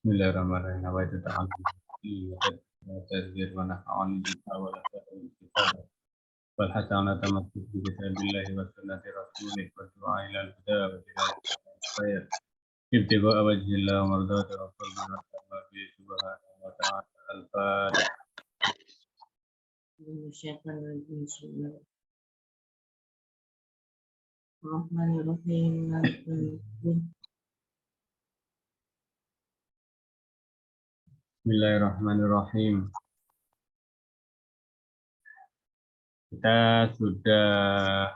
Bismillahirrahmanirrahim. Wa itu ta'ala wa tadzkir wa nafa'an kita wa la ta'ala kita wal hasanata masjid bi kitabillahi wa sunnati rasulih wa du'a ila al-huda wa ila al-khair ibtiga wajhillah wa mardati rasul bi rahmatihi subhanahu wa ta'ala al-fatihah. Bismillahirrahmanirrahim. Kita sudah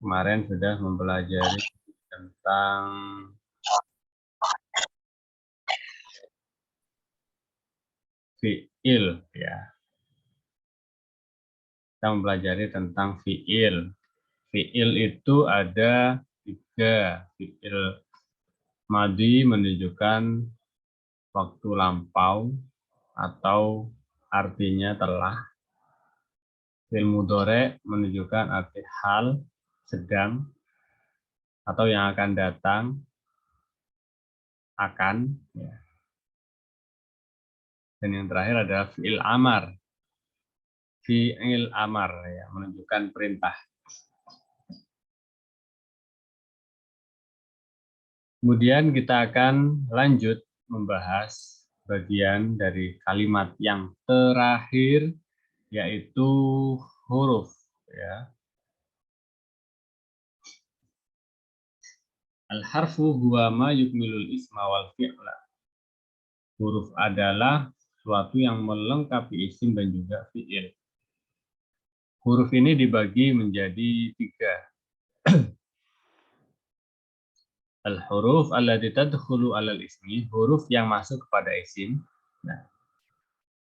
mempelajari tentang fi'il ya. Kita mempelajari tentang fi'il. Fi'il itu ada 3. Fi'il madhi menunjukkan waktu lampau atau artinya telah. Fi'il mudhari menunjukkan arti hal, sedang, atau yang akan datang, akan. Ya. Dan yang terakhir adalah fi'il amar. Fi'il amar ya, menunjukkan perintah. Kemudian kita akan lanjut membahas bagian dari kalimat yang terakhir, yaitu huruf. Ya. Al-harfu huwa ma yukmilul isma wal fi'la. Huruf adalah sesuatu yang melengkapi isim dan juga fi'il. Huruf ini dibagi menjadi 3. Al-huruf allati tadkhulu 'alal ismi, huruf yang masuk kepada isim. Nah,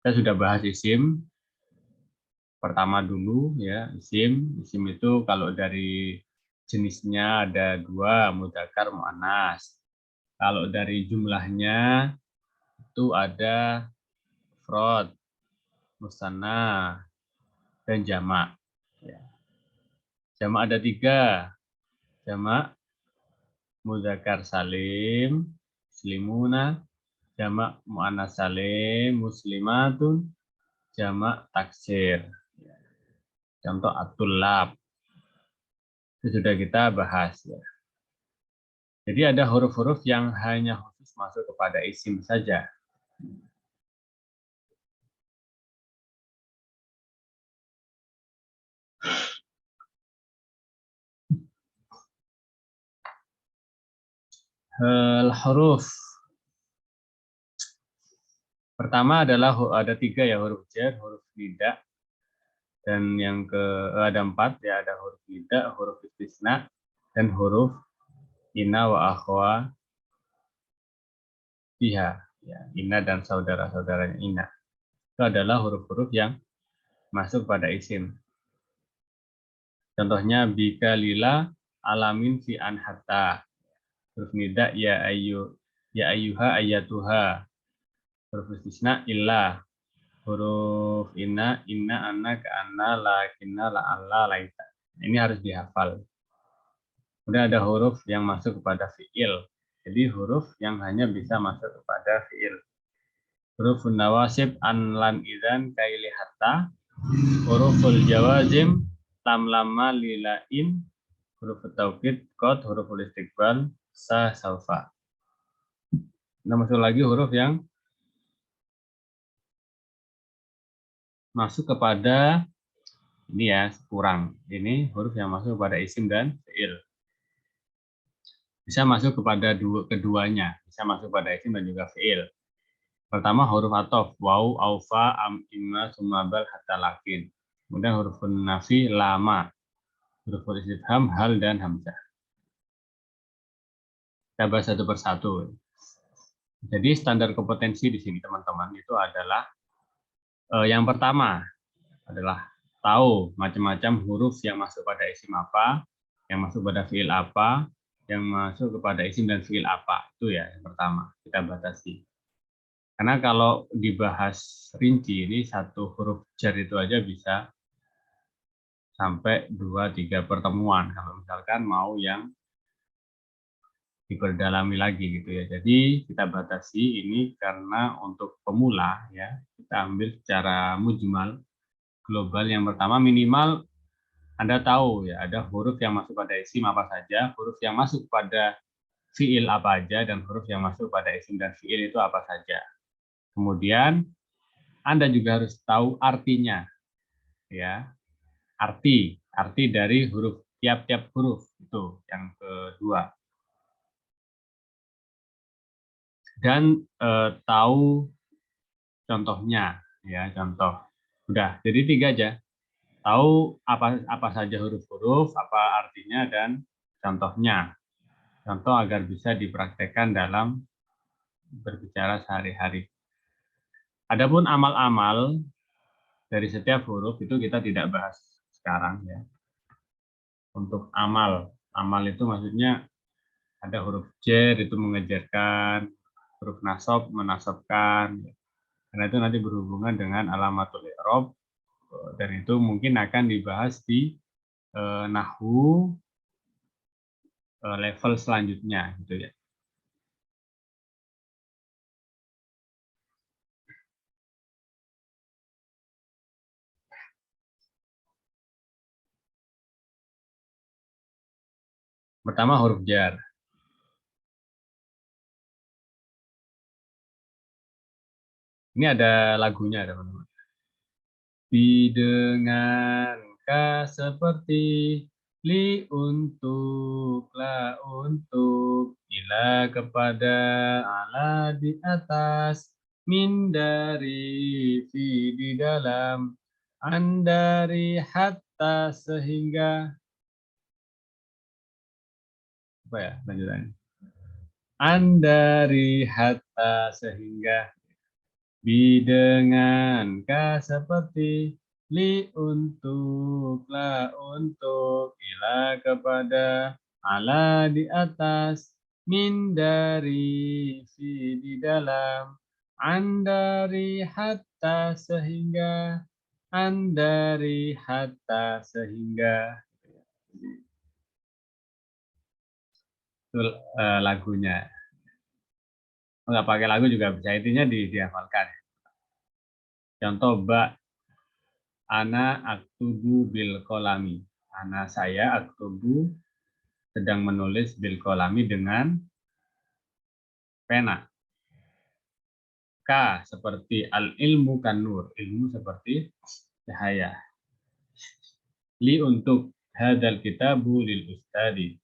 kita sudah bahas isim. Pertama dulu ya, isim. Isim itu kalau dari jenisnya ada 2, mudzakkar, muannas. Kalau dari jumlahnya itu ada mufrad, musanna, dan jamak. Ya. Jamak ada 3. Jamak mudzakkar salim, muslimuna, jamak muannas salim, muslimatun, jamak taksir. Contoh at-tullab. Itu sudah kita bahas ya. Jadi ada huruf-huruf yang hanya khusus masuk kepada isim saja. Huruf pertama adalah ada 3 ya, huruf jar, huruf nida, dan yang ada 4 ya, ada huruf nida, huruf istisna, dan huruf inna wa akhwa biha. Ya, inna dan saudara-saudaranya inna. Itu adalah huruf-huruf yang masuk pada isim. Contohnya bika lila alamin fi an hatta. Huruf nida ya ayyuha ayatuha. Huruf istisna illa. Huruf inna anna ka anna lakinna la alla laita. Ini harus dihafal. Kemudian ada huruf yang masuk kepada fiil. Jadi huruf yang hanya bisa masuk kepada fiil. Huruf nawasib an lan idzan kaili hatta. Huruful jawazim lam lamma lilain. Huruf taukid qad, huruful istiqbal sa saufa. Nah, masuk lagi huruf yang masuk kepada ini ya, kurang. Ini huruf yang masuk kepada isim dan fiil. Bisa masuk kepada keduanya, bisa masuk pada isim dan juga fiil. Pertama huruf athof, waw, aufa, am, imma, sumabal, hatta, lakin. Kemudian huruf nafi, lama. Huruf istifham, hal, dan hamzah. Kita bahas satu persatu. Jadi standar kompetensi di sini teman-teman itu adalah yang pertama adalah tahu macam-macam huruf yang masuk pada isim apa, yang masuk pada fiil apa, yang masuk kepada isim dan fiil apa. Itu ya yang pertama kita batasi. Karena kalau dibahas rinci ini satu huruf jar itu aja bisa sampai 2-3 pertemuan. Kalau misalkan mau yang diperdalami lagi gitu ya. Jadi kita batasi ini karena untuk pemula ya, kita ambil secara mujmal global. Yang pertama minimal Anda tahu ya, ada huruf yang masuk pada isim apa saja, huruf yang masuk pada fiil apa aja, dan huruf yang masuk pada isim dan fiil itu apa saja. Kemudian Anda juga harus tahu artinya ya. Arti dari huruf, tiap-tiap huruf itu yang kedua. Dan tahu contohnya ya, contoh. Udah, jadi 3 aja. Tahu apa saja huruf-huruf, apa artinya, dan contohnya. Contoh agar bisa dipraktekkan dalam berbicara sehari-hari. Adapun amal-amal dari setiap huruf itu kita tidak bahas sekarang ya. Untuk amal itu maksudnya ada huruf jar itu mengejarkan, huruf nasab menasabkan. Karena itu nanti berhubungan dengan alamatul i'rab, dan itu mungkin akan dibahas di nahwu level selanjutnya gitu ya. Pertama huruf jar. Ini ada lagunya teman-teman. Didengarkan seperti li untuk, la untuk, ila kepada, ala di atas, min dari, fi di dalam, an dari, hatta sehingga, apa ya lanjutannya? An dari, hatta sehingga, dengan ka seperti li untuk, la untuk, ila kepada, ala di atas, min dari, fi di dalam, an dari, hatta sehingga, an dari, hatta sehingga. Itu lagunya. Nggak pakai lagu juga bisa, intinya dihafalkan. Contoh ba, ana aktubu bil kolami. Ana saya aktubu sedang menulis bil kolami dengan pena. K seperti al ilmu kan nur. Ilmu seperti cahaya. Li untuk hadal kitabu lil ustadi.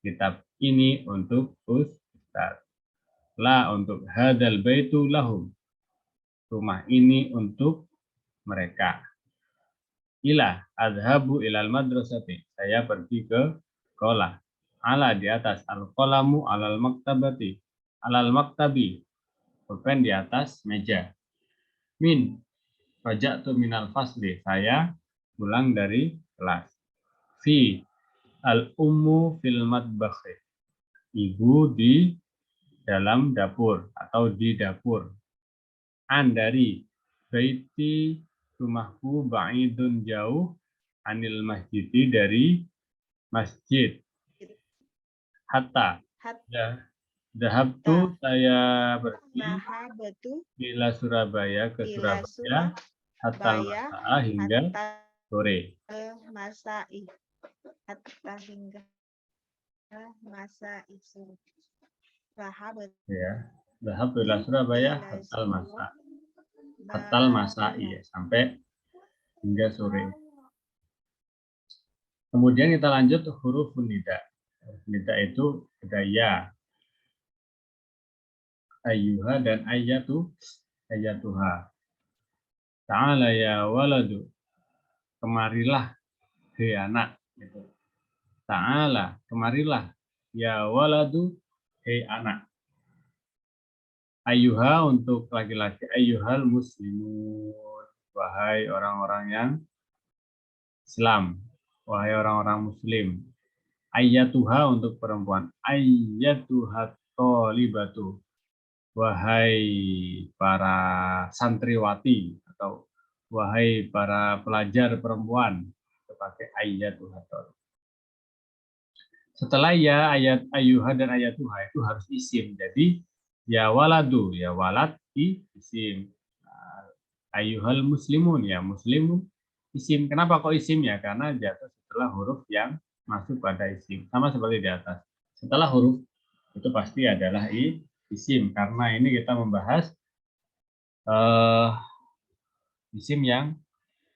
Kitab ini untuk ustad. La untuk hadal baitu lahum. Rumah ini untuk mereka. Ila adhabu ilal madrasati. Saya pergi ke sekolah. Ala di atas, al qalamu alal maktabati. Alal maktabi. Pulpen di atas meja. Min raja'tu minal fasli. Saya pulang dari kelas. Fi al ummu fil matbakhi. Ibu di dalam dapur atau di dapur. An dari baiti, rumahku, ba'idun jauh, anil masjidi dari masjid. Hatta ya, dahabtu saya pergi bila Surabaya ke Surabaya, hatta masa hingga sore. Hatta hingga masa isu. Ya, dahabtu ila Surabaya hatta masa. Hatta masa iya sampai hingga sore. Kemudian kita lanjut huruf nida. Nida itu ada ya, ayyuha, dan ayatuha. Ta'ala ya waladu. Kemarilah, hei anak. Gitu. Ta'ala, kemarilah. Ya waladu, hei anak. Ayyuha untuk laki-laki. Ayyuhal muslimun. Wahai orang-orang yang Islam. Wahai orang-orang muslim. Ayyatuha untuk perempuan. Ayyatuha tolibatu. Wahai para santriwati, atau wahai para pelajar perempuan. Pakai ayyatuha. Setelah ya, ayat ayuha dan ayatuha itu harus isim. Jadi ya waladu, ya walad isim. Ayuhal muslimun, ya muslimun isim. Kenapa kok isim ya? Karena jatuh setelah huruf yang masuk pada isim. Sama seperti di atas. Setelah huruf itu pasti adalah isim. Karena ini kita membahas eh, isim yang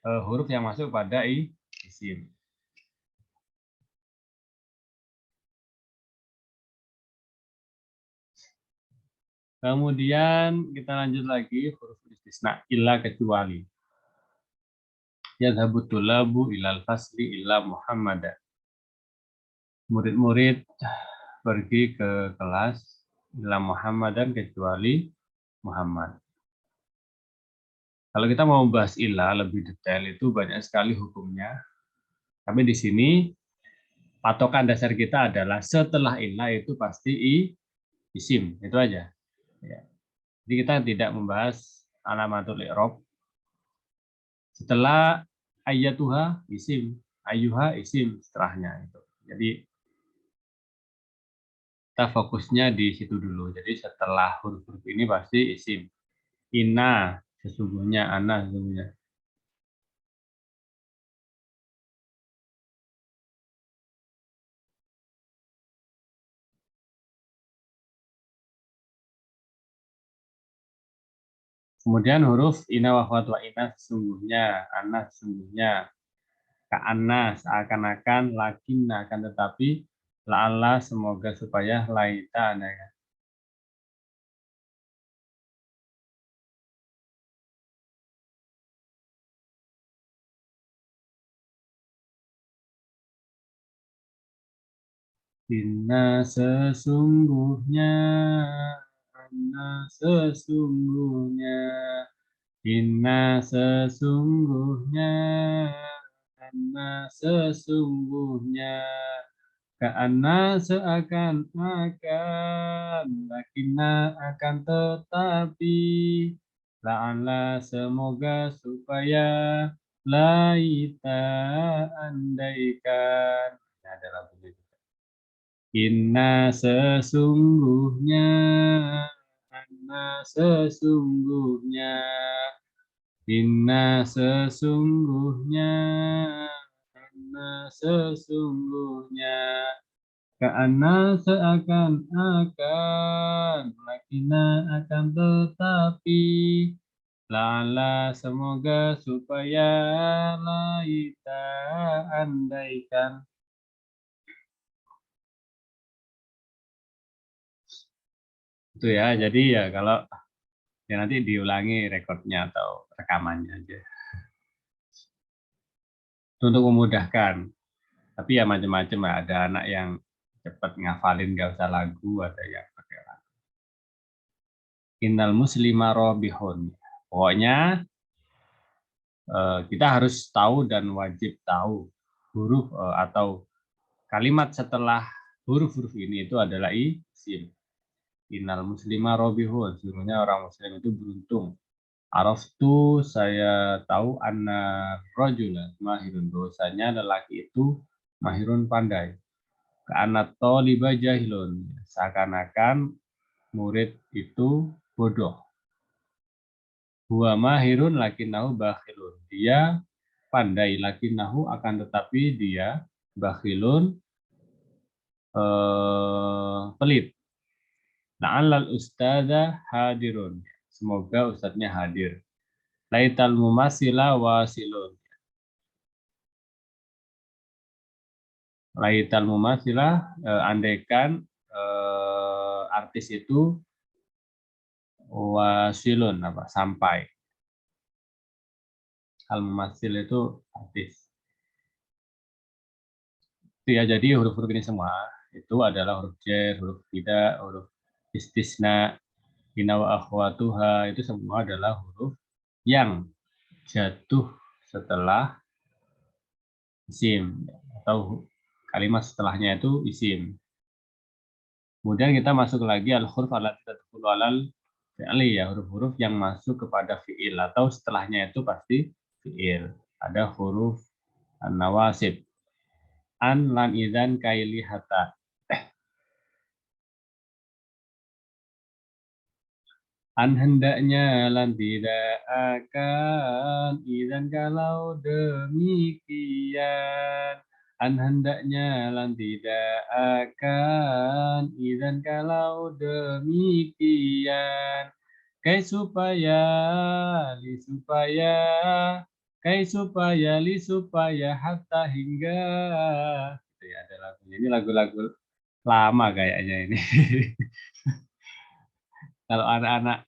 huruf yang masuk pada isim. Kemudian kita lanjut lagi huruf istisna illa kecuali. Yadhabu tulabu ilal fasli illa Muhammad. Murid-murid pergi ke kelas illa Muhammadan kecuali Muhammad. Kalau kita mau bahas illa lebih detail itu banyak sekali hukumnya. Tapi di sini patokan dasar kita adalah setelah illa itu pasti isim, itu aja. Ya. Jadi kita tidak membahas alamatul i'rab. Setelah ayatuha isim, ayuha isim setelahnya itu. Jadi kita fokusnya di situ dulu. Jadi setelah huruf-huruf ini pasti isim. Inna sesungguhnya, ana sesungguhnya. Kemudian huruf ina wafat wa ina sesungguhnya, ana sesungguhnya, ka'anna seakan-akan, lakinna akan tetapi, la'alla semoga supaya, laita ada. Inna sesungguhnya, anna sesungguhnya, inna sesungguhnya, anna sesungguhnya, karena seakan-akan, lakinna akan tetapi, la'ala semoga supaya, laita andaikan. Ini adalah begitu. Inna sesungguhnya, anna sesungguhnya, inna sesungguhnya, anna sesungguhnya, karena seakan-akan, lakina akan tetapi, lala semoga supaya, laita andaikan. Itu ya, jadi ya kalau ya nanti diulangi rekodnya atau rekamannya aja. Itu untuk memudahkan. Tapi ya macam-macam lah. Ada anak yang cepat ngafalin gak usah lagu, ada yang pakai lagu. Innal muslima robihun. Pokoknya kita harus tahu dan wajib tahu huruf atau kalimat setelah huruf-huruf ini itu adalah isim. Innal muslima robihun. Sesungguhnya orang muslim itu beruntung. Araftu saya tahu anna rajula mahirun, bahwasanya lelaki itu mahirun pandai. Ka'anat thaliba jahilun, seakan-akan murid itu bodoh. Huwa mahirun lakinnahu bakhilun, dia pandai lakinnahu akan tetapi dia bakhilun pelit. La'allal ustadza hadirun, semoga ustadznya hadir. Laital mumasila wasilun, laital mumasila andaikan artis itu wasilun apa sampai. Al mumasil itu artis. Itu ya, jadi huruf-huruf ini semua itu adalah huruf jar, huruf tidak, huruf istisna, inna wa akhwatuha, itu semua adalah huruf yang jatuh setelah isim atau kalimat setelahnya itu isim. Kemudian kita masuk lagi al-huruf allati tadkhulu alal fi'li, ya, huruf-huruf yang masuk kepada fi'il atau setelahnya itu pasti fi'il. Ada huruf an-nawasib. An lan idzan kaili hatta. An hendaknya lan tidak akan idzan kalau demikian. An hendaknya lan tidak akan idzan kalau demikian. Li supaya, li supaya hatta hingga. Itu ya ada lagunya. Ini lagu-lagu lama kayaknya ini. Kalau anak-anak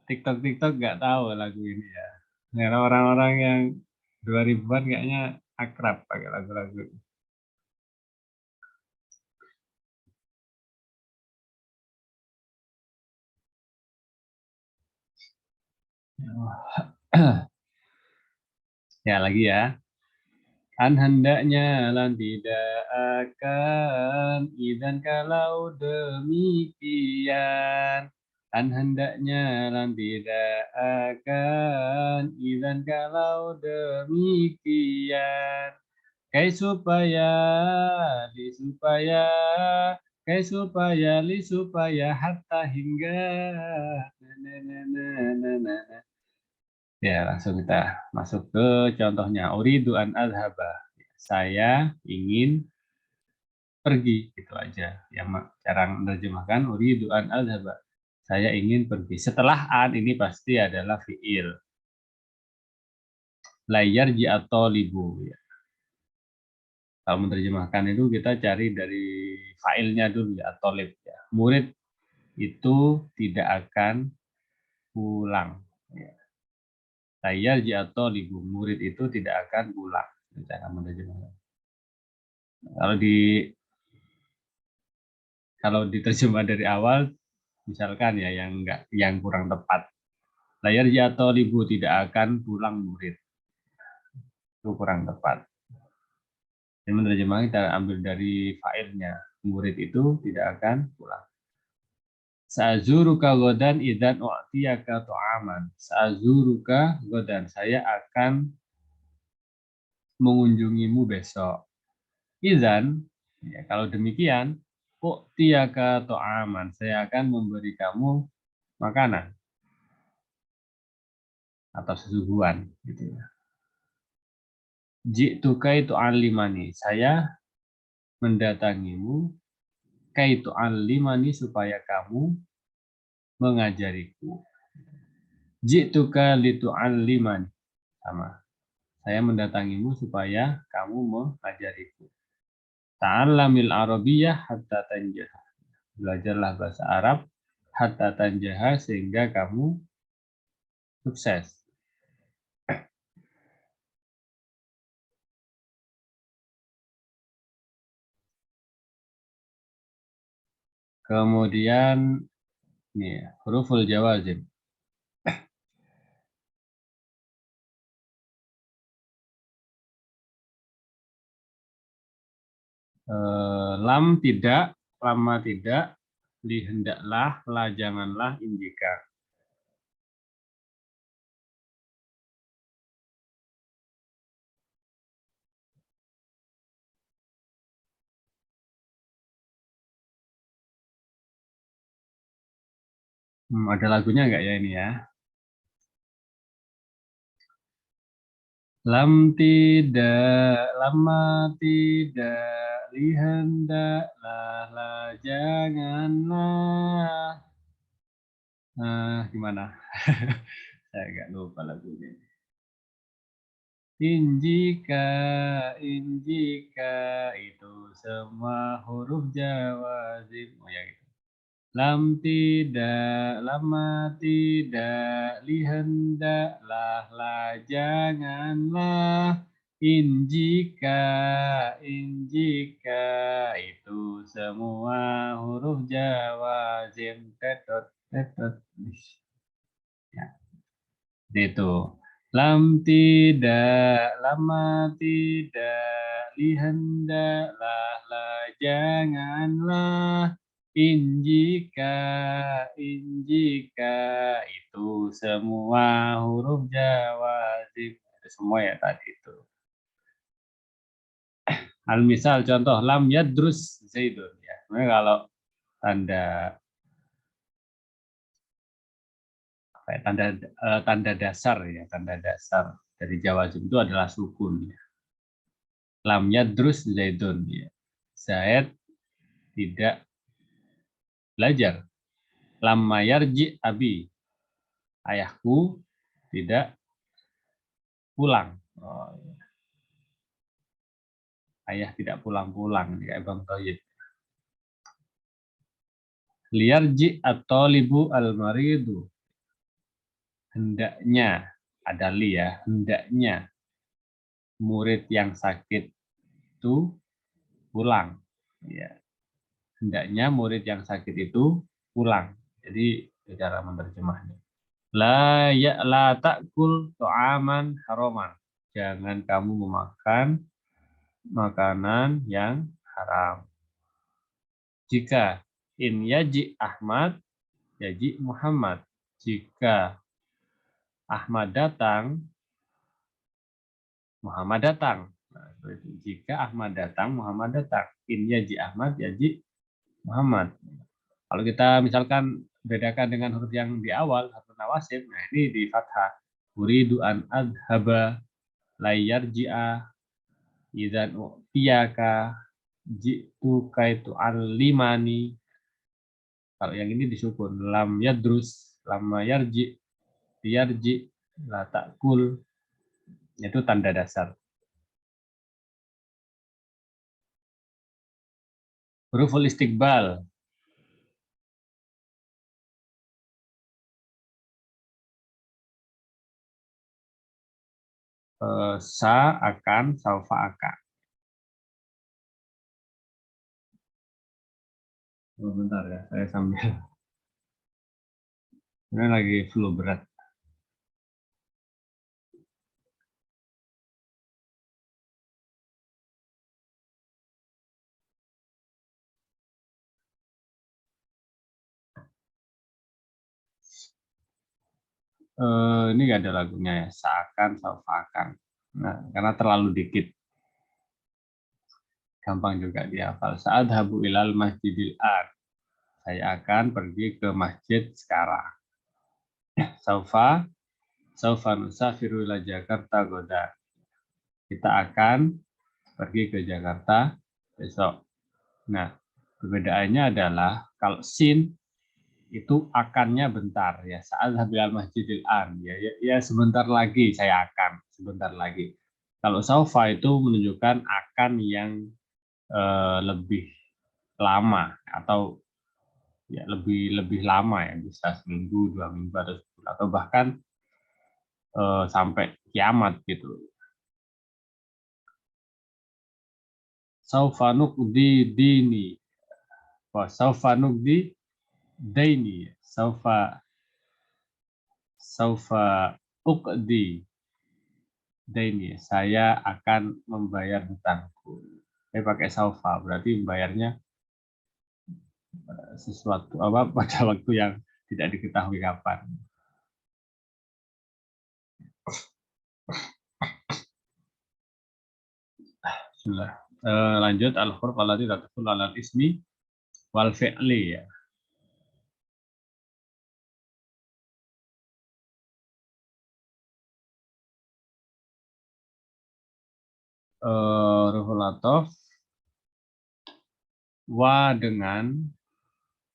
TikTok nggak tahu lagu ini ya. Karena orang-orang yang 2000-an kayaknya akrab pakai lagu-lagu. Ya lagi ya. Kan hendaknya lan tidak akan idan kalau demikian. Kan hendaknya lan tidak akan idan kalau demikian. Kai supaya, li supaya, kai supaya, li supaya, hatta hingga. Na, na, na, na, na, na. Ya, langsung kita masuk ke contohnya. Uridu an adhaba. Saya ingin pergi, gitu aja. Yang cara menerjemahkan uridu an adhaba. Saya ingin pergi. Setelah an ini pasti adalah fiil. Layar ji atau libu. Ya. Kalau menerjemahkan itu kita cari dari failnya dulu ya, tolib ya. Murid itu tidak akan pulang. Ya. Layar ji atau libu. Murid itu tidak akan pulang. Cara menerjemahkan. Kalau diterjemah dari awal, misalkan ya yang kurang tepat. Layar ji atau libu tidak akan pulang murid. Itu kurang tepat. Ini menerjemahkan kita ambil dari failnya. Murid itu tidak akan pulang. Sa'zuruka godan idan u'tiyaka tu'aman. Sa'zuruka godan. Saya akan mengunjungimu besok. Izan, ya, kalau demikian, u'tiyaka tu'aman. Saya akan memberi kamu makanan atau sesuguhan. Gitu ya. Jitu kaitu alimani. Saya mendatangimu kaitu alimani supaya kamu mengajariku. Jituka litu'allimani. Sama. Saya mendatangimu supaya kamu mengajariku. Ta'allamil Arabiyyah hatta tanjaha. Belajarlah bahasa Arab hatta tanjaha sehingga kamu sukses. Kemudian nih, huruful jawazim. Lam tidak, lama tidak, li hendaklah, la janganlah, indika. Ada lagunya nggak ya ini ya? Lam tidak, lama tidak, li hendaklah, la janganlah. Gimana? Saya agak lupa lagunya. Injika, injika, itu semua huruf jawazim. Oh ya gitu. Lam tidak, lama tidak, li hendaklah, la janganlah. Injika, injika, itu semua huruf jawazim. Tetot, tetot. Ya, itu. Lam tidak, lama tidak, li hendaklah, la janganlah. Injika, injika, itu semua huruf jawazim. Itu semua ya tadi itu. Al misal contoh lam yadrus Zaidun ya. Sebenarnya kalau tanda apa ya, tanda dasar ya, tanda dasar dari jawazim itu adalah sukun ya. Lam yadrus Zaidun ya. Zaid tidak belajar. Lam mayarji abi. Ayahku tidak pulang. Oh, ya. Ayah tidak pulang-pulang ya Bang Toyib. Liarji atau libu al-maridu. Hendaknya ada li ya, hendaknya murid yang sakit itu pulang. Ya, hendaknya murid yang sakit itu pulang. Jadi cara menerjemahnya. La ta'kul to'aman haroman. Jangan kamu memakan makanan yang haram. Jika in yaji Ahmad, yaji Muhammad. Jika Ahmad datang, Muhammad datang. Nah, jika Ahmad datang, Muhammad datang. In yaji Ahmad, yaji Muhammad. Kalau kita misalkan bedakan dengan huruf yang di awal, huruf nawasib, nah ini di fathah. Uridu an adhaba layarji'a idzan u'tiyaka ji'tu kaitu alimani. Kalau yang ini disukun lam yadrus, lam yarji, yarji, la ta'kul, itu tanda dasar. Huruful istiqbal. Sa akan, saufa akan. Oh, bentar ya, saya sambil ini lagi flu berat. Ini nggak ada lagunya ya, seakan, saufa akan. Nah, karena terlalu dikit, gampang juga dihafal. Saat habu ilal masjidil an, saya akan pergi ke masjid sekarang. Saufa, saufa nusafiru ila Jakarta goda. Kita akan pergi ke Jakarta besok. Nah, perbedaannya adalah kalau sin itu akannya bentar ya, saat habil masjidil an ya sebentar lagi saya akan, sebentar lagi. Kalau saufa itu menunjukkan akan yang lebih lama atau ya lebih lebih lama ya, bisa seminggu, 2 minggu atau bahkan sampai kiamat gitu. Saufa nuqdi dini wa saufa nuqdi daini, saufa uqdi daini, saya akan membayar hutangku. Saya pakai saufa berarti membayarnya sesuatu apa pada waktu yang tidak diketahui kapan. Bismillah. Lanjut al-huruf allati tadkhulu alal ismi wal fi'li ya. Huruf atof wa dengan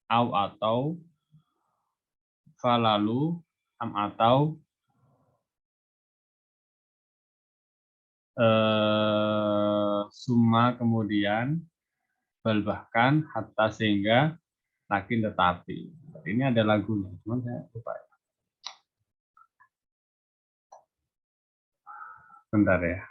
au atau fa lalu am atau summa kemudian bal bahkan hatta sehingga lakin tetapi. Ini ada lagunya, cuman saya lupa. Bentar ya.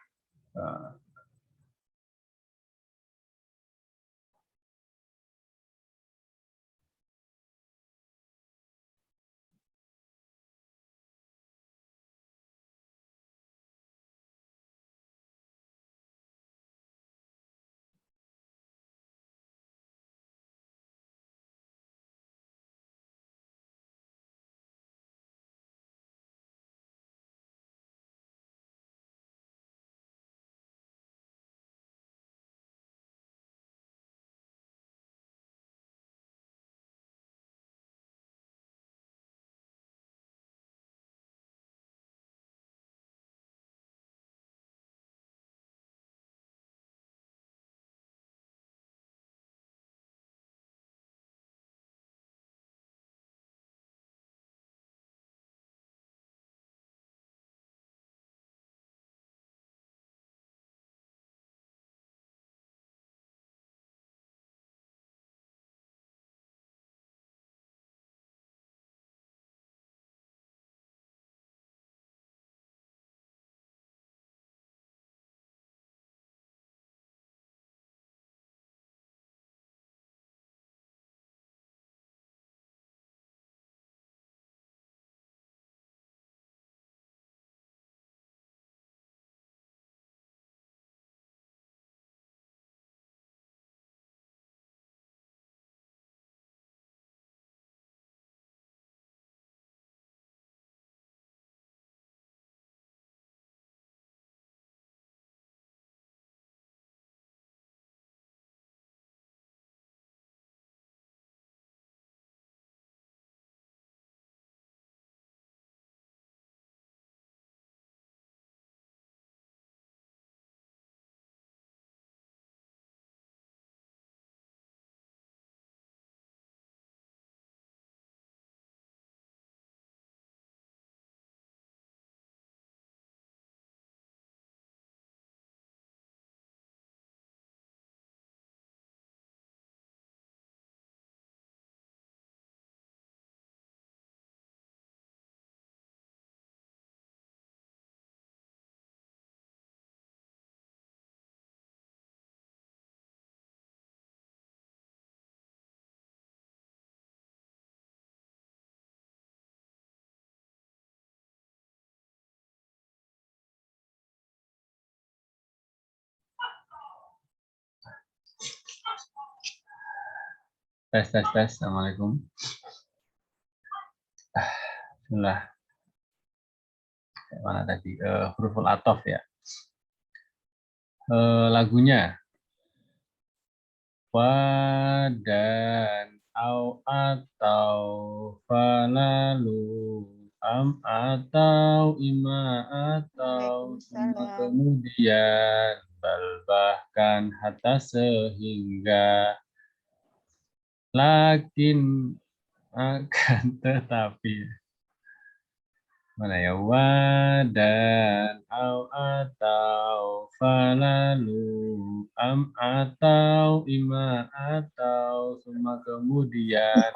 Tes, tes, tes. Assalamualaikum. Bismillah. Mana tadi? Huruful atof ya. Lagunya. Wadan au atau falalu am atau ima atau semua Waalaikumsalam. kemudian bal bahkan hatta sehingga lakin akan tetapi mana ya wadan au atau falalu am atau ima atau semua kemudian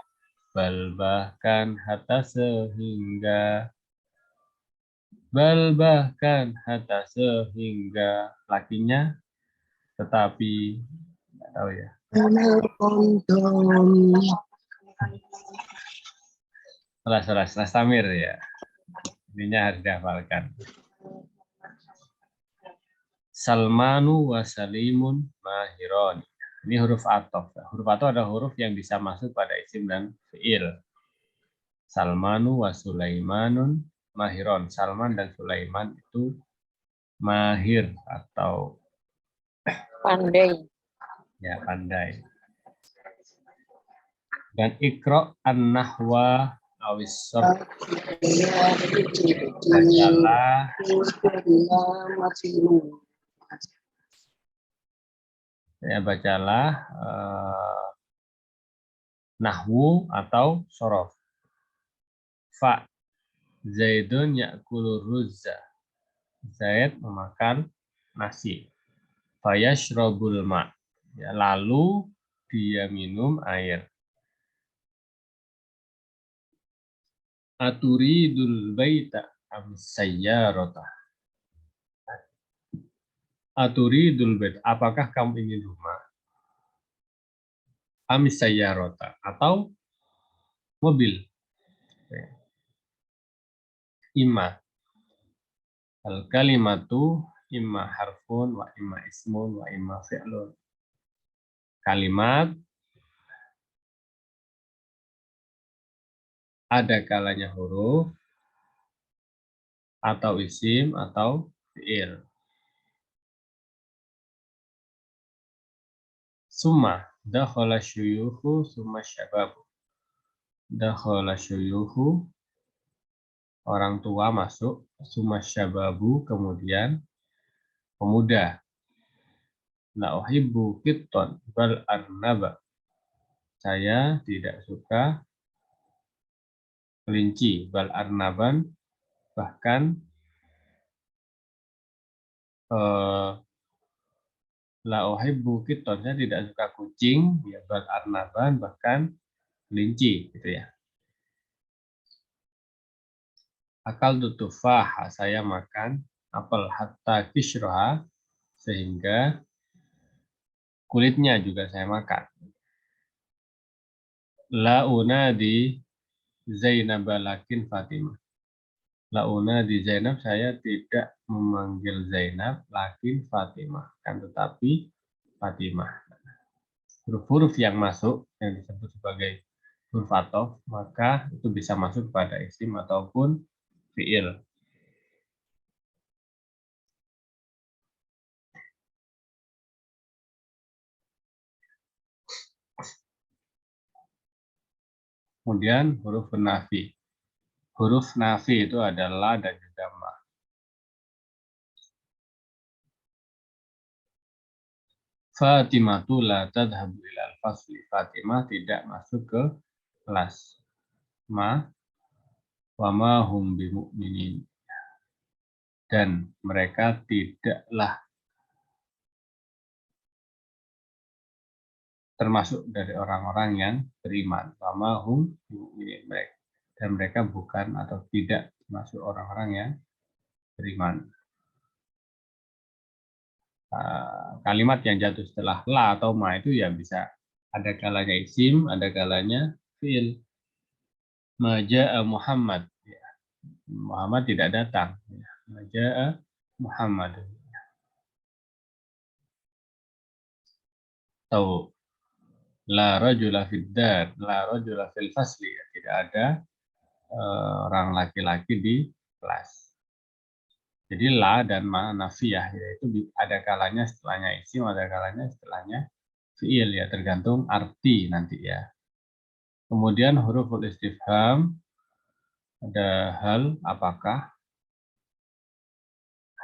bal bahkan hatta sehingga bal bahkan hatta sehingga lakinya tetapi nggak tahu ya. Salah Samir ya. Ininya harus dihafalkan. Salmanu wa Salimun mahiron. Ini huruf atof. Huruf atof adalah huruf yang bisa masuk pada isim dan fi'il. Salmanu wa Sulaimanun mahiron. Salman dan Sulaiman itu mahir atau Pandai. ya pandai. Dan ikro an-nahwa awisor. Bacalah nahwu atau sorof. Fa Zaidun ya'kulu ruzza. Zaid memakan nasi. Fayashrabul ma. Ya, lalu dia minum air. Aturidul baita am sayyarata. Aturidul bait. Apakah kamu ingin rumah? Am sayyarata atau mobil. Imma. Al kalimatu imma harfun wa imma ismun wa imma fi'lun. Kalimat ada kalanya huruf atau isim atau fi'il. Summa dakhala syuyukhu summa syababu. Dakhala syuyukhu orang tua masuk, summa syababu kemudian pemuda. La uhibbu qitton bal arnaba. Saya tidak suka kelinci, bal arnaban bahkan la uhibbu qitton, saya tidak suka kucing, ya bal arnaban bahkan kelinci gitu ya. Akal tufah, saya makan apel hatta kishroha sehingga kulitnya juga saya makan. La unadi Zainab lakin Fatimah. La unadi Zainab, saya tidak memanggil Zainab lakin Fatimah, kan tetapi Fatimah. Huruf-huruf yang masuk yang disebut sebagai huruf atof maka itu bisa masuk pada isim ataupun fiil. Kemudian huruf nafi. Huruf nafi itu adalah dan juga ma. Fatimatu la tadhabu ilal fasli. Fatimah tidak masuk ke kelas. Ma wa ma hum bimu'minin. Dan mereka tidaklah termasuk dari orang-orang yang beriman. Wa ma hum bimu'minin. Dan mereka bukan atau tidak termasuk orang-orang yang beriman. Kalimat yang jatuh setelah la atau ma itu ya bisa ada kalanya isim, ada kalanya fi'il. Maja'a Muhammad. Muhammad tidak datang. Maja'a Muhammad. Tahu. La rajula fid dar, la rajula fil fasli. Tidak ada orang laki-laki di kelas. Jadi la dan ma nafiyah, yaitu ada kalanya setelahnya isim, ada kalanya setelahnya fiil, ya tergantung arti nanti ya. Kemudian huruf istifham, ada hal, apakah,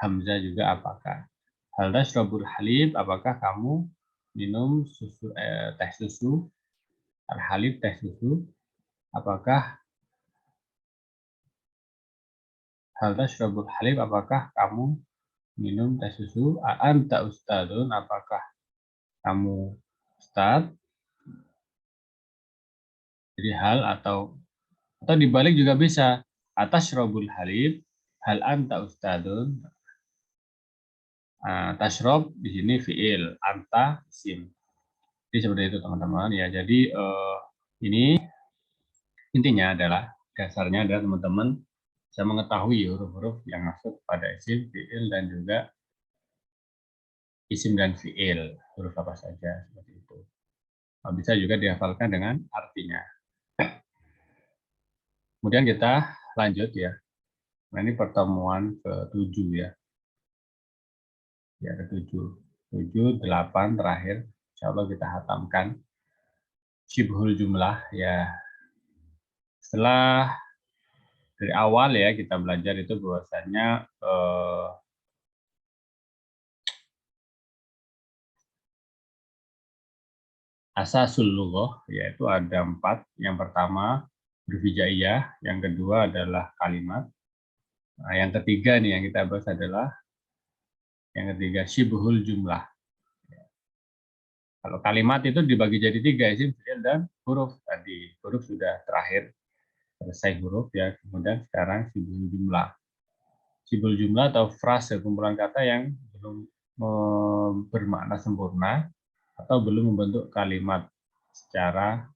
hamzah juga apakah. Hal tashrabul halib, apakah kamu minum susu, teh susu, al halib teh susu, apakah hal tashrabul halib, apakah kamu minum teh susu, anta ustadun, apakah kamu ustad. Jadi hal atau dibalik juga bisa. Atashrabul halib, hal anta ustadun. Tashrob di sini fiil, anta isim. Jadi seperti itu teman-teman ya. Jadi ini intinya adalah dasarnya adalah teman-teman bisa mengetahui huruf-huruf yang masuk pada isim, fiil dan juga isim dan fiil, huruf apa saja seperti itu. Bisa juga dihafalkan dengan artinya. Kemudian kita lanjut ya. Nah, ini pertemuan ke-7 ya. Ya, ke-7. 7, 8 terakhir. Insya Allah kita hatamkan. Syibhul jumlah ya. Setelah dari awal ya kita belajar itu bahwasanya asasul lughah yaitu ada 4. Yang pertama huruf hijaiyah, yang kedua adalah kalimat. Nah, yang ketiga nih yang kita bahas adalah yang ketiga syibhul jumlah. Kalau kalimat itu dibagi jadi 3, isim, fiil, dan huruf. Tadi huruf sudah terakhir, selesai huruf ya. Kemudian sekarang syibhul jumlah. Syibhul jumlah atau frase kumpulan kata yang belum bermakna sempurna atau belum membentuk kalimat secara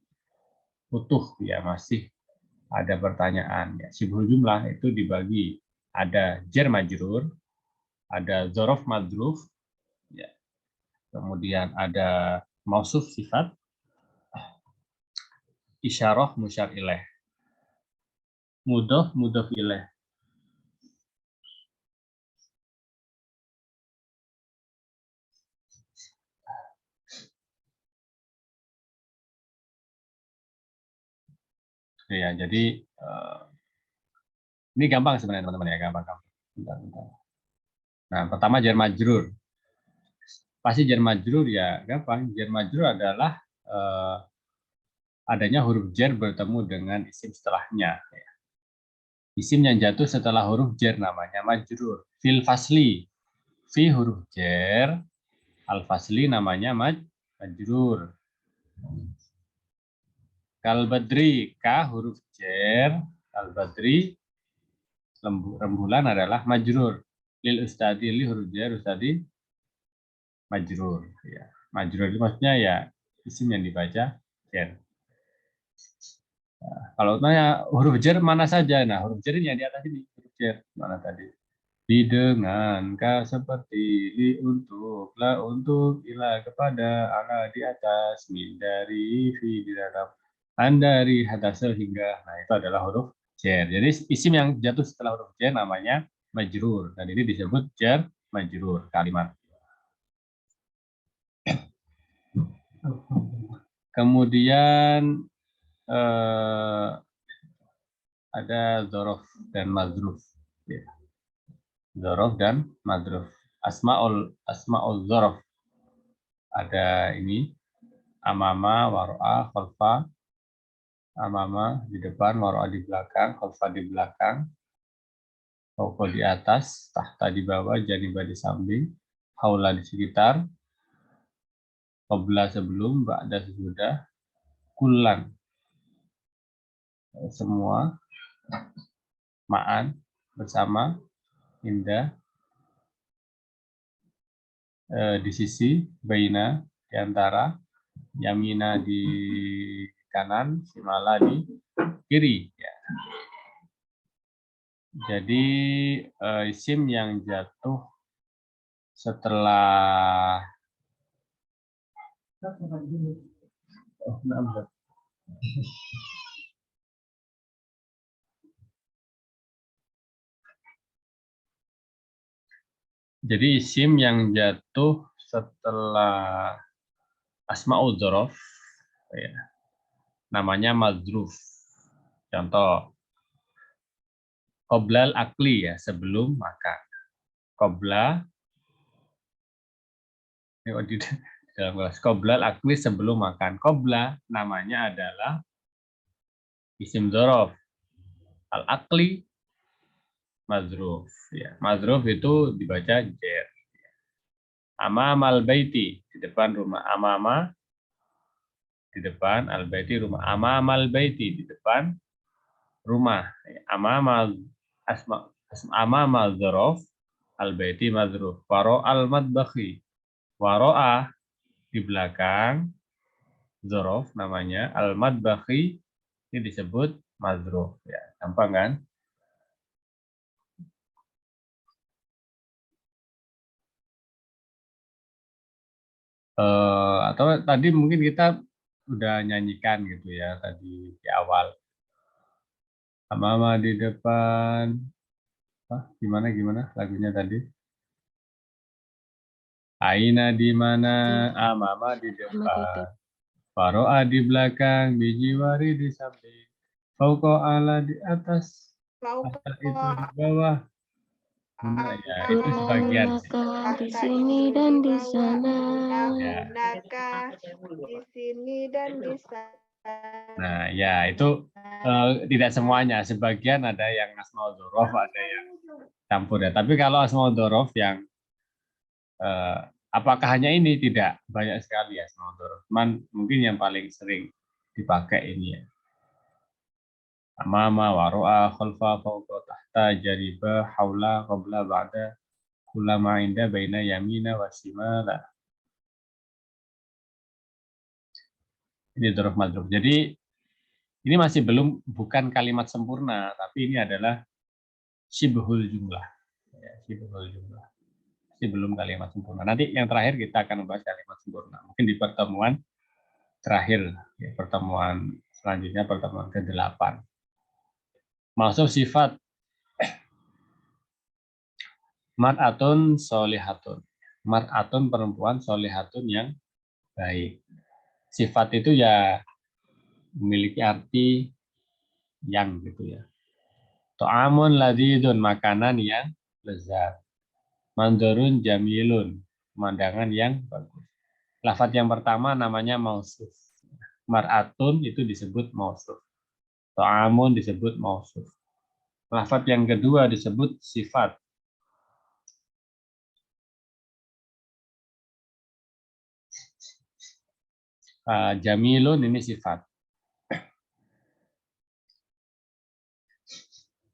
utuh ya, masih ada pertanyaan ya. Syibhul jumlah itu dibagi ada jar majrur, ada dzaraf madzruf ya. Kemudian ada mausuf sifat, isyarah musyar ilaih, mudhof mudhof ilaih. Ya, jadi ini gampang sebenarnya teman-teman ya, gampang. Bentar. Nah, pertama jar majrur. Pasti jar majrur ya, gampang. Jar majrur adalah adanya huruf jar bertemu dengan isim setelahnya. Isim yang jatuh setelah huruf jar namanya majrur. Fil fasli, fi huruf jar, al fasli namanya majrur. Kal badri, ka huruf jar, kal badri rembulan adalah majrur. Lil ustadi, li huruf jar, ustadi majrur ya. Majrur itu maksudnya ya isim yang dibaca jar. Nah, kalau tanya huruf jar mana saja, nah huruf jar ini yang di atas ini, huruf jar mana tadi? Di dengan, ka seperti, li untuk, la untuk, ila kepada, ala di atas, min dari, fi di dalam, an dari, hatasel hingga. Nah itu adalah huruf jar. Jadi isim yang jatuh setelah huruf jar namanya majrur. Dan ini disebut jar majrur kalimat. Kemudian ada dzaraf dan madzruf. Ya. Dzaraf dan madzruf. Asmaul dzaraf. Ada ini amama, waro'a, khalfa. Amama di depan, waro'a di belakang, khalfa di belakang, fauqa di atas, tahta di bawah, janiba di samping, haula di sekitar, qabla sebelum, ba'da sesudah, kullan semua, ma'an bersama, indah di sisi, baina di antara, yamina di kanan, shimala di kiri ya. Jadi isim yang jatuh setelah Oh, na'am. Jadi isim yang jatuh setelah asma'ul dzaraf ya, namanya madzruf. Contoh, qoblal akli ya, sebelum makan. Qobla di dalam kelas. Qoblal akli sebelum makan. Qobla namanya adalah isim dzaraf. Al akli madzruf ya. Madzruf itu dibaca jer. Amamal baiti di depan rumah. Amama di depan, al baiti rumah. Amamal baiti di depan rumah. Amamal asma amamal dzaraf al baiti madzruf. Waro al madbakhi. Waro'a di belakang dzaraf namanya al madbakhi, ini disebut madzruf ya. Gampang kan? Atau tadi mungkin kita udah nyanyikan gitu ya tadi di awal. Mama di depan. Gimana lagunya tadi? Aina di mana? Mama di depan. Faro'a di belakang, bijiwari di samping. Fauqa ala di atas. Asal itu di bawah. Nah, ya, itu sebagian. Di sini dan di sana. Ya. Hunaka di sini dan di sana. Nah, ya itu tidak semuanya. Sebagian ada yang asmaul dzaraf, ada yang campur ya. Tapi kalau asmaul dzaraf yang apakah hanya ini? Tidak, banyak sekali asmaul dzaraf. Cuman mungkin yang paling sering dipakai ini ya. Amama, waro'a, khalfa, fawqa, tahta, jariba, haula, qabla, ba'da, kulama inda, baina, yamina, wasimala. Ini dzaraf madzruf. Jadi ini masih bukan kalimat sempurna, tapi ini adalah syibhul jumlah. Ya, syibhul jumlah. Masih belum kalimat sempurna. Nanti yang terakhir kita akan membahas kalimat sempurna. Mungkin di pertemuan terakhir, ya, pertemuan selanjutnya, pertemuan ke-8. Masuk sifat mar'atun solihatun. Mar'atun perempuan, solihatun yang baik. Sifat itu ya memiliki arti yang gitu ya. Ta'amun ladzidun, makanan yang lezat. Manzurun jamilun, pemandangan yang bagus. Lafaz yang pertama namanya mausuf. Mar'atun itu disebut mausuf. Ta'amun disebut mausuf. Lafaz yang kedua disebut sifat. Jamilun ini sifat.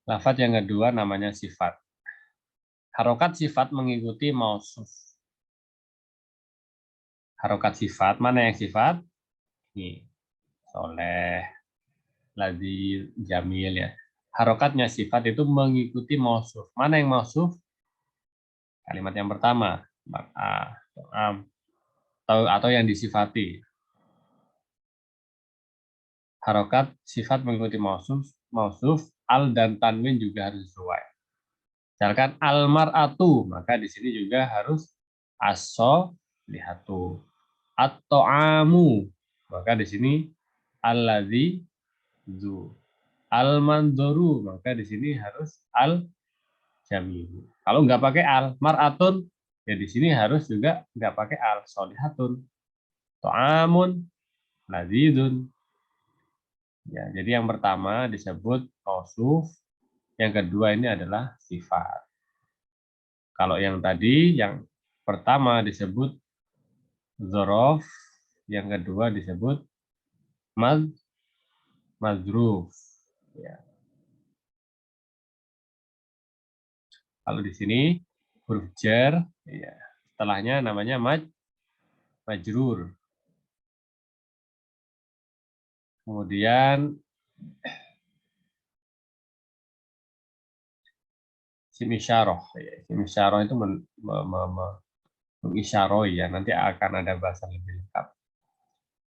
Lafaz yang kedua namanya sifat. Harokat sifat mengikuti mausuf. Harokat sifat, mana yang sifat? Ini, soleh, ladzi, jamil ya. Harokatnya sifat itu mengikuti mausuf. Mana yang mausuf? Kalimat yang pertama, atau yang disifati. Harokat sifat mengikuti mausuf, al dan tanwin juga harus sesuai. Misalkan almar'atu, maka di sini juga harus as-solihatu. At-ta'amu, maka di sini alladzi zu. Al-manzuru, maka di sini harus al-jamilu. Kalau nggak pakai al, mar'atun, ya di sini harus juga nggak pakai al, solihatun. Ta'amun, ladzidun. Ya, jadi yang pertama disebut mausuf, yang kedua ini adalah sifat. Kalau yang tadi, yang pertama disebut dzaraf, yang kedua disebut madzruf. Ya. Kalau di sini huruf jar, ya, setelahnya namanya majrur. Kemudian isim isyarah. Isim isyarah itu mengisyaroi ya. Nanti akan ada bahasa lebih lengkap.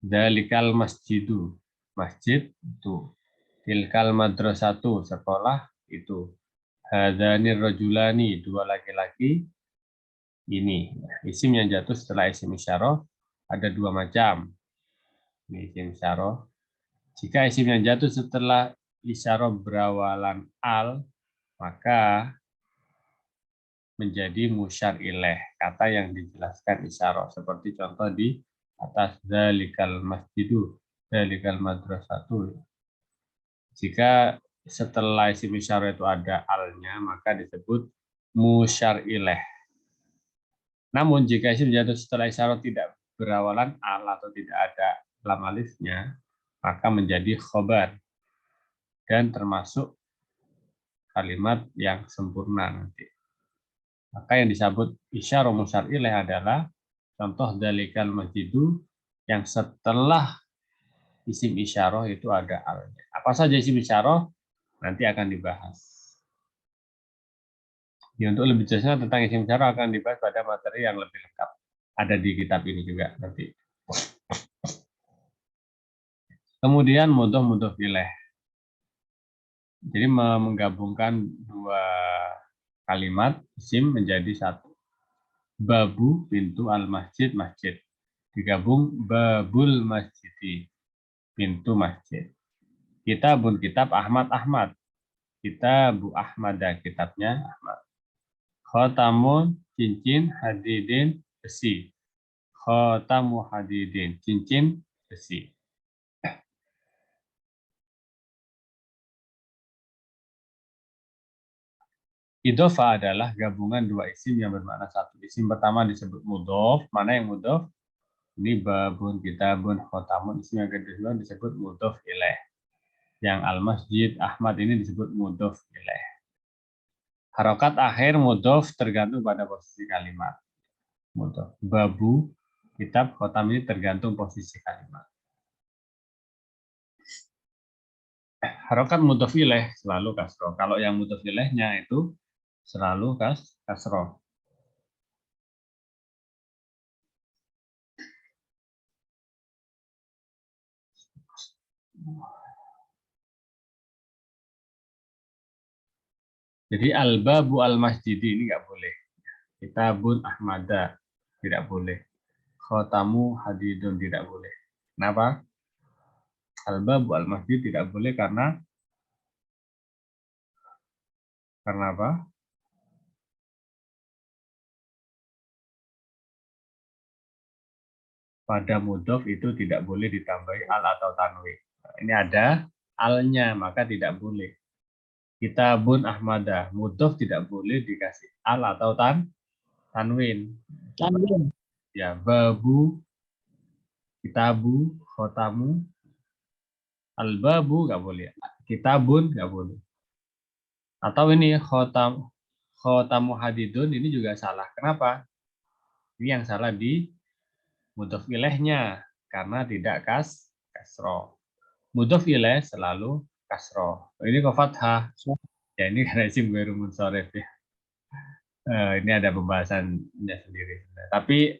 Dzalikal masjidu, masjid itu. Tilkal madrasatu, sekolah itu. Hadzanir rajulani, dua laki-laki ini. Isim yang jatuh setelah isim isyarah ada dua macam. Ini isim isyarah. Jika isim yang jatuh setelah isyarah berawalan al, maka menjadi musyar ilaih, kata yang dijelaskan isyarah. Seperti contoh di atas, dzalikal masjidu, dzalikal madrasatu. Jika setelah isim isyarah itu ada alnya, maka disebut musyar ilaih. Namun jika isim jatuh setelah isyarah tidak berawalan al atau tidak ada lam alifnya, maka menjadi khobar dan termasuk kalimat yang sempurna nanti. Maka yang disebut isyarah musyar ilaih adalah contoh dzalikal masjidu yang setelah isim isyarah itu ada alnya. Apa saja isim isyarah nanti akan dibahas. Ya, untuk lebih jelasnya tentang isim isyarah akan dibahas pada materi yang lebih lengkap. Ada di kitab ini juga nanti. Kemudian mudhof ilaih. Jadi menggabungkan dua kalimat isim menjadi satu. Babu, pintu, al-masjid, masjid. Digabung babul masjidi, pintu masjid. Kitabun, kitab, Ahmad, Ahmad. Kitabu Ahmada, kitabnya Ahmad. Khotamun, cincin, hadidin, besi. Khotamu hadidin, cincin, besi. Idhofah adalah gabungan dua isim yang bermakna satu. Isim pertama disebut mudhof. Mana yang mudhof? Ini babun, kitabun, khotamun. Isim yang kedua disebut mudhof ilaih. Yang al-masjid, Ahmad ini disebut mudhof ilaih. Harokat akhir mudhof tergantung pada posisi kalimat. Mudhof. Babu, kitab, khotam ini tergantung posisi kalimat. Harokat mudhof ilaih selalu kasroh. Kalau yang mudhof ilaihnya itu selalu kasroh. Jadi al-babu al-masjidi ini nggak boleh. Kitabun Ahmada tidak boleh. Khotamu hadidun tidak boleh. Kenapa? Al-babu al-masjid tidak boleh karena apa? Pada mudhof itu tidak boleh ditambahi al atau tanwin. Ini ada alnya, maka tidak boleh. Kitabun Ahmada, mudhof tidak boleh dikasih al atau tanwin. Tanwin. Ya, babu, kitabu, khotamu, al-babu nggak boleh. Kitabun nggak boleh. Atau ini khotamu hadidun ini juga salah. Kenapa? Ini yang salah di mudhof ilaihnya karena tidak kasroh. Mudhof ilaih selalu kasroh. Ini kok fathah. Ya ini karena isim ghairu munsharif ya. Ini ada pembahasannya sendiri. Tapi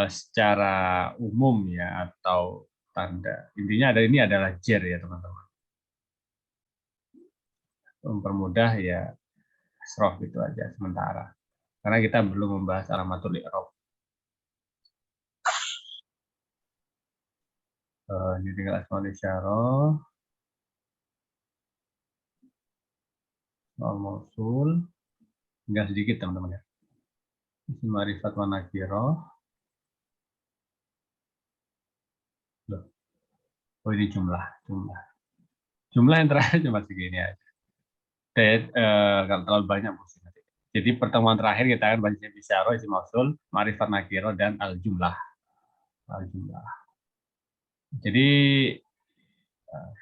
secara umum ya atau tanda intinya ini adalah jer ya teman-teman. Mempermudah ya kasroh gitu aja sementara. Karena kita belum membahas alamatul i'rab. Ini tinggal asmaul isyarah, mausul, tinggal sedikit teman-teman ya. Isim ma'rifat wa nakirah. Oh ini jumlah yang terakhir cuma segini aja. Kalau terlalu banyak pusing. Jadi pertemuan terakhir kita akan bahas isim isyarah, isim mausul, ma'rifat nakirah dan al-jumlah. Jadi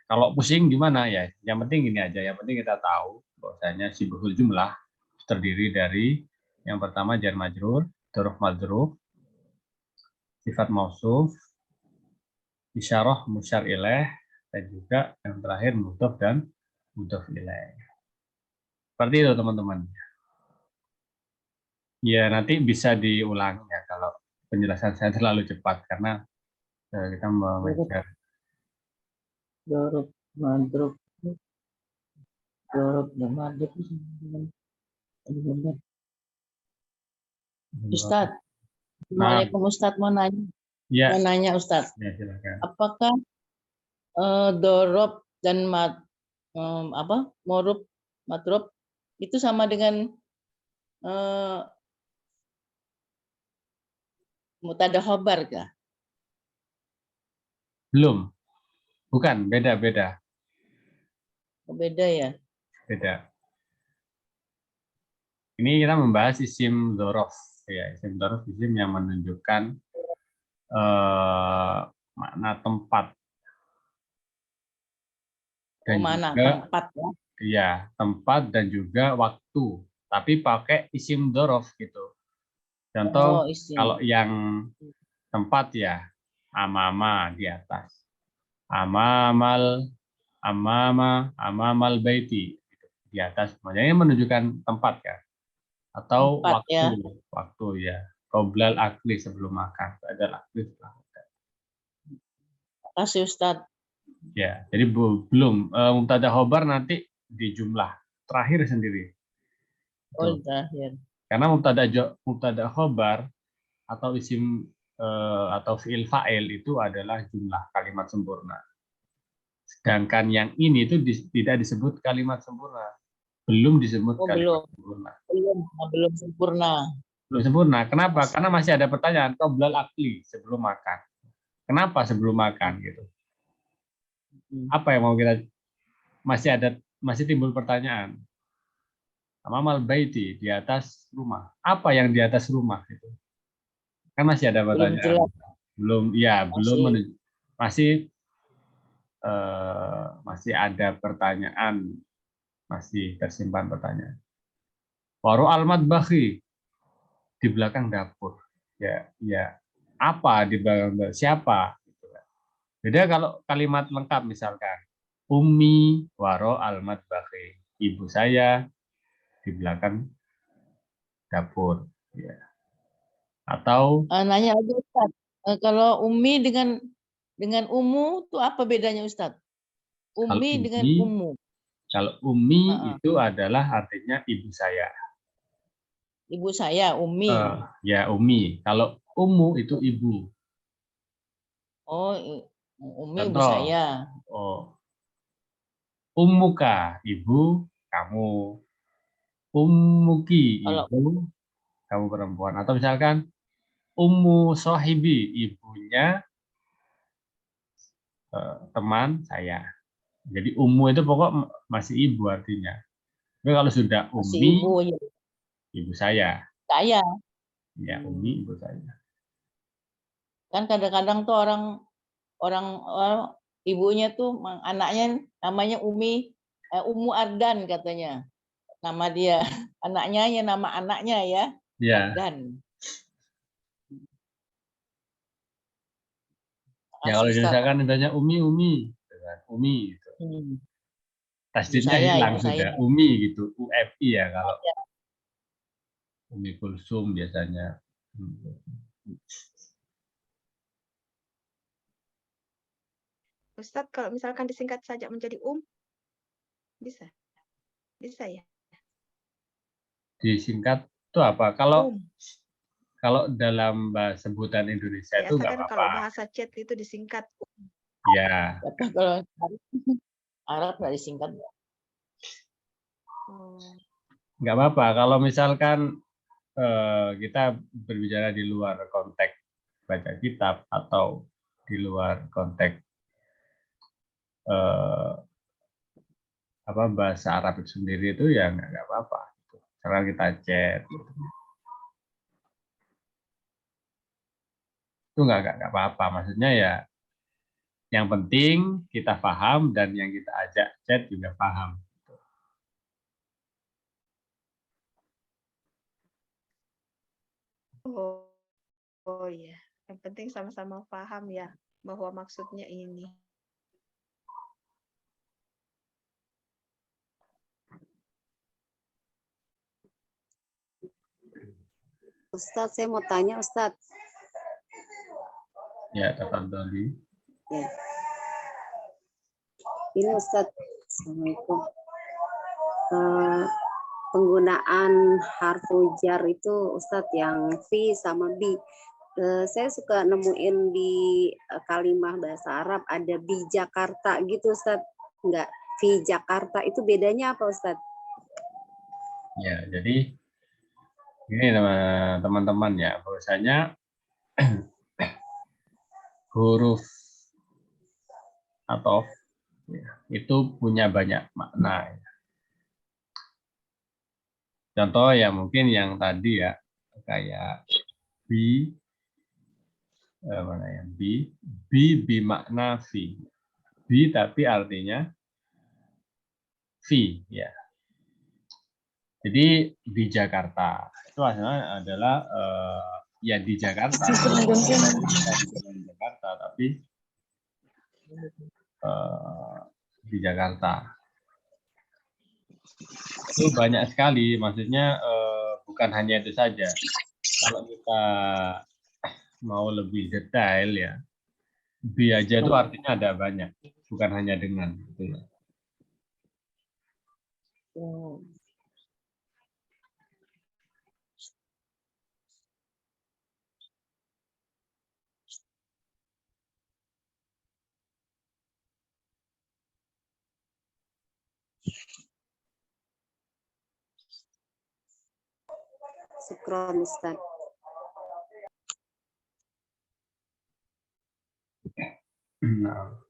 kalau pusing gimana ya? Yang penting ini aja. Yang penting kita tahu bahwasanya sibghul jumlah terdiri dari yang pertama jar majrur, dzarf madzruf, sifat mausuf, isyarah musyar ilaih, dan juga yang terakhir mudhof dan mudhof ilaih. Seperti itu teman-teman. Ya nanti bisa diulangi ya kalau penjelasan saya terlalu cepat karena Kita membaca. Dorob, madrob, dorob dan madrob itu sama dengan Ustadz. Nah, Assalamualaikum Ustadz, mau ya, nanya Ustadz, ya silakan. apakah dorob dan morub, madrob itu sama dengan mutada khobar kah? Belum, bukan, beda. Beda ya? Beda. Ini kita membahas isim dzaraf, ya, isim dzaraf isim yang menunjukkan makna tempat dan Mana juga tempat ya? ya tempat dan juga waktu, tapi pakai isim dzaraf gitu. Contoh Isim. kalau yang tempat ya amama di atas, amamal baiti gitu, di atas, makanya menunjukkan tempat kan, atau Tempat ya. waktu ya, qoblal akli sebelum makan, ada akli setelah makan. Kasih Ustadz. Ya, jadi belum mubtada khobar nanti di jumlah terakhir sendiri. Oh, terakhir. Karena mubtada khobar atau isim atau fiil fa'il itu adalah jumlah kalimat sempurna. Sedangkan yang ini itu tidak disebut kalimat sempurna. Belum disebut kalimat sempurna. Belum sempurna. Belum sempurna. Kenapa? Karena masih ada pertanyaan qoblal akli sebelum makan. Kenapa sebelum makan gitu? Apa yang mau kita masih timbul pertanyaan. Amamal baiti di atas rumah. Apa yang di atas rumah itu? Kan masih ada pertanyaan. Belum masih ada pertanyaan, masih tersimpan pertanyaan. Waru al-madbakhi di belakang dapur. Ya, apa di belakang dapur? Siapa? Beda kalau kalimat lengkap misalkan ummi waro al-madbakhi. Ibu saya di belakang dapur. Ya. Atau Nanya aja Ustadz. Kalau Umi dengan Umu itu apa bedanya Ustadz? Umi dengan Umu. Kalau Umi itu adalah artinya ibu saya. Ibu saya, Umi. Ya, Umi. Kalau Ummu itu ibu. Oh, Umi ibu Contoh, saya. Ummuka, ibu kamu. Ummuki, ibu kamu perempuan. Atau misalkan Ummu Sohibi, ibunya teman saya. Jadi Ummu itu pokok masih ibu artinya. Tapi kalau sudah Ummi, ibu saya. Saya. Ya, Ummi ibu saya. Kan kadang-kadang tuh orang ibunya tuh anaknya namanya Ummu Ardan katanya. Nama dia. Nama anaknya ya. Ya. Ardan. Ya kalau misalkan ditanya Umi, gitu. Tasdidnya hilang sudah, Umi gitu, UFI ya kalau Umi Kulsum biasanya. Ustadz, kalau misalkan disingkat saja menjadi bisa? Bisa ya? Disingkat itu apa? Kalau dalam sebutan Indonesia itu nggak apa-apa. Kalau bahasa chat itu disingkat. Ya. Kalau Arab nggak disingkat. Nggak apa-apa. Kalau misalkan kita berbicara di luar konteks baca kitab atau di luar konteks bahasa Arab itu sendiri itu ya nggak apa-apa. Sekarang kita chat. Itu nggak apa-apa. Maksudnya ya yang penting kita paham dan yang kita ajak chat juga paham. Oh ya, yang penting sama-sama paham ya bahwa maksudnya ini. Ustadz, saya mau tanya Ustadz. Ya, tafadhali. Ya. Ini Ustadz, Assalamualaikum. Penggunaan harfu jar itu Ustadz yang fi sama bi. Saya suka nemuin di kalimah bahasa Arab ada bi Jakarta gitu Ustadz. Enggak, fi Jakarta itu bedanya apa Ustadz? Ya, jadi ini teman-teman ya, bahwasanya huruf atau itu punya banyak makna. Contoh ya mungkin yang tadi ya, kayak bi, mana ya, bi makna fi. Bi tapi artinya fi, ya. Jadi di Jakarta itu hasilnya adalah ya di Jakarta, di Jakarta, tapi di Jakarta itu banyak sekali, maksudnya bukan hanya itu saja. Kalau kita mau lebih detail ya, bi aja itu artinya ada banyak, bukan hanya dengan gitu ya. Syukron Ustadz. Nah.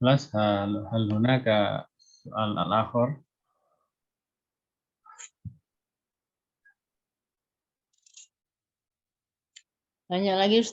Plus hal hunaka soal al-akhir. Tanya lagi Ustaz.